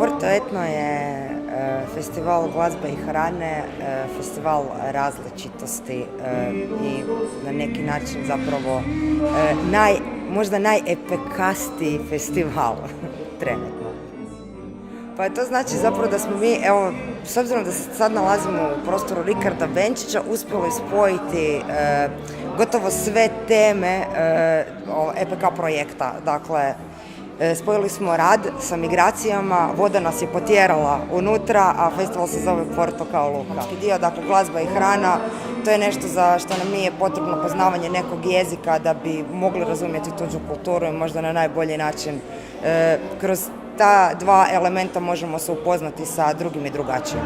Porto Etno je festival glazbe i hrane, festival različitosti i na neki način zapravo možda najepekastiji festival trenutno. Pa to znači zapravo da smo mi, evo, s obzirom da se sad nalazimo u prostoru Rikarda Benčića, uspjeli spojiti gotovo sve teme EPK projekta. Dakle, spojili smo rad sa migracijama, voda nas je potjerala unutra, a festival se zove Porto kao luka. Dio, dakle, glazba i hrana, to je nešto za što nam nije potrebno poznavanje nekog jezika da bi mogli razumjeti tuđu kulturu i možda na najbolji način kroz ta dva elementa možemo se upoznati sa drugim i drugačijim.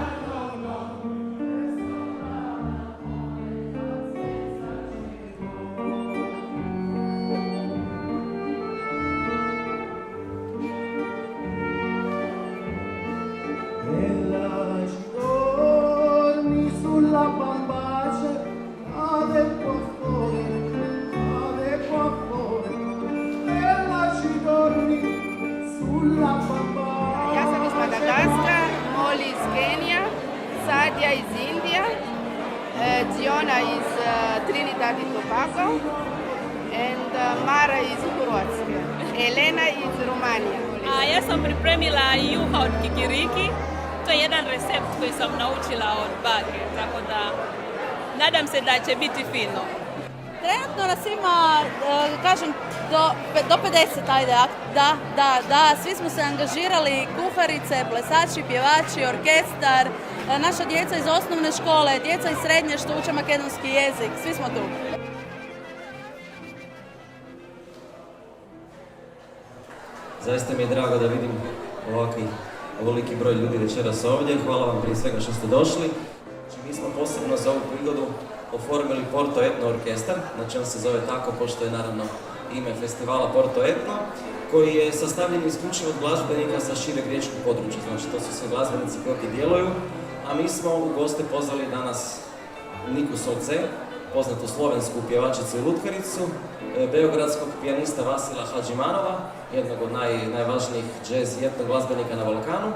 Ja sam iz Madagaskara, Molly iz Kenija, Sadja iz Indija, Giona iz Trinidad i Tobago and Mara iz Hrvatske, Elena iz Rumanije. Ja sam pripremila juha od kikiriki. To je jedan recept koji sam naučila od bake, tako da nadam se da će biti fino. Trenutno nas ima, kažem, do 50, ajde, da, svi smo se angažirali, kuharice, plesači, pjevači, orkestar, naša djeca iz osnovne škole, djeca iz srednje što uče makedonski jezik, svi smo tu. Zaista mi je drago da vidim ovoliki broj ljudi večeras ovdje. Hvala vam prije svega što ste došli. Mi smo posebno za ovu prigodu oformili Porto Etno orkestar, znači on se zove tako pošto je naravno ime festivala Porto Etno, koji je sastavljen isključivo od glazbenika sa šireg riječkog područja, znači to su sve glazbenici koji ovdje djeluju, a mi smo u goste pozvali danas Niku Solce, poznatu slovensku pjevačicu i lutkaricu, beogradskog pijanista Vasila Hadžimanova, jednog od najvažnijih jazz i etno glazbenika na Balkanu,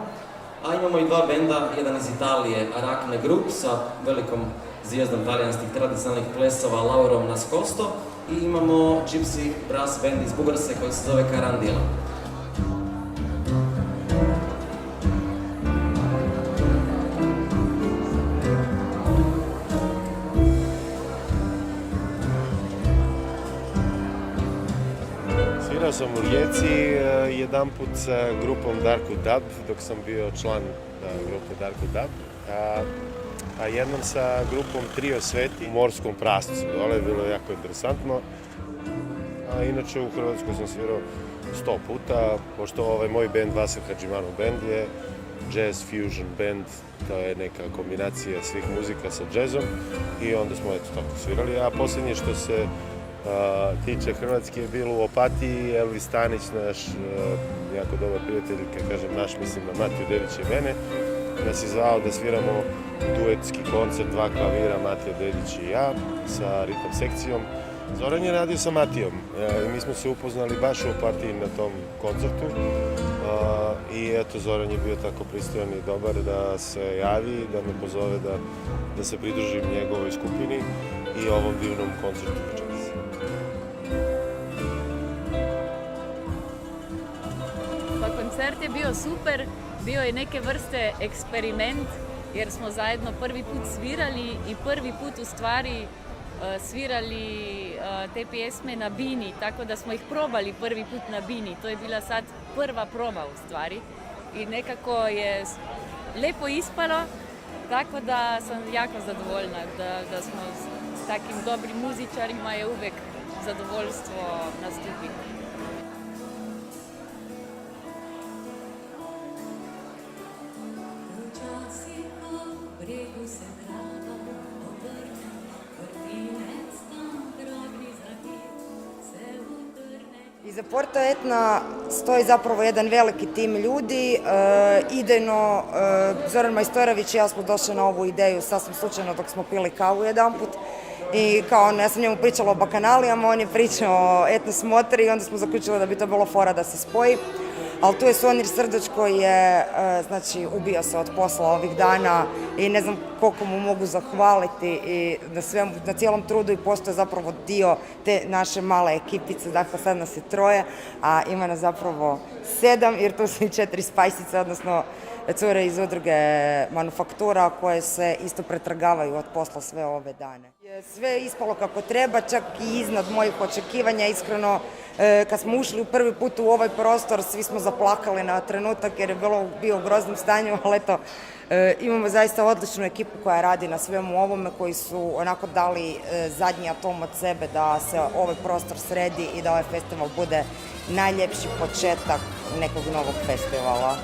a imamo i dva benda, jedan iz Italije, Arachne Group, sa velikom zvijezdom talijanskih tradicionalnih plesova Laurom Nascosto, i imamo Gypsy Brass Band iz Bugarske koji se zove Karandila. Svirao sam u Rijeci jedanput sa grupom Darko Dub, dok sam bio član grupe Darko Dub. A jednom sa grupom Trio Sveti u Morskom Prascu. Dole je bilo jako interesantno. A inače u Hrvatskoj sam svirao 100 puta, pošto moj band, Vasil Hadžimanov band, je jazz fusion band. To je neka kombinacija svih muzika sa jazzom i onda smo tako svirali. A posljednje što se tiče Hrvatske je bilo u Opatiji, Elvis Stanić, naš jako dobar prijatelj, kad kažem naš, mislim na Matiju Dedić i mene, nas je zvao da sviramo duetski koncert, dva klavira, Matija Dedić i ja, sa ritam sekcijom. Zoran je radio sa Matijom i mi smo se upoznali baš u Opatiji na tom koncertu i eto, Zoran je bio tako pristojan i dobar da se javi, da me pozove da se pridružim njegovoj skupini i ovom divnom koncertu večeras. Koncert je bio super, bio je neke vrste eksperiment jer smo zajedno prvi put svirali i prvi put u stvari svirali te pjesme na bini, tako da smo ih probali prvi put na bini. To je bila sad prva proba u stvari i nekako je lepo ispalo, tako da sam jako zadovoljna da smo s takim dobrim muzičarima, je uvijek zadovoljstvo nastupiti. Iza Porto Etna stoji zapravo jedan veliki tim ljudi. Idejno, Zoran Majstorović i ja smo došli na ovu ideju sasvim slučajno dok smo pili kavu jedanput. I kao, ja sam njemu pričala o bakanalijama, on je pričao o etno smotri i onda smo zaključili da bi to bilo fora da se spoji. ali tu je Sonir Srdoć koji je, znači, ubio se od posla ovih dana i ne znam koliko mu mogu zahvaliti i na cijelom trudu i postoje zapravo dio te naše male ekipice, dakle sad nas je 3, a ima nas zapravo 7 jer tu su i 4 spajsice, odnosno cure iz udruge Manufaktura koje se isto pretrgavaju od posla sve ove dane. Sve je ispalo kako treba, čak i iznad mojih očekivanja. Iskreno, kad smo ušli prvi put u ovaj prostor, svi smo zaplakali na trenutak jer je bio u groznom stanju, ali eto, imamo zaista odličnu ekipu koja radi na svemu ovome, koji su onako dali zadnji atom od sebe da se ovaj prostor sredi i da ovaj festival bude najljepši početak nekog novog festivala.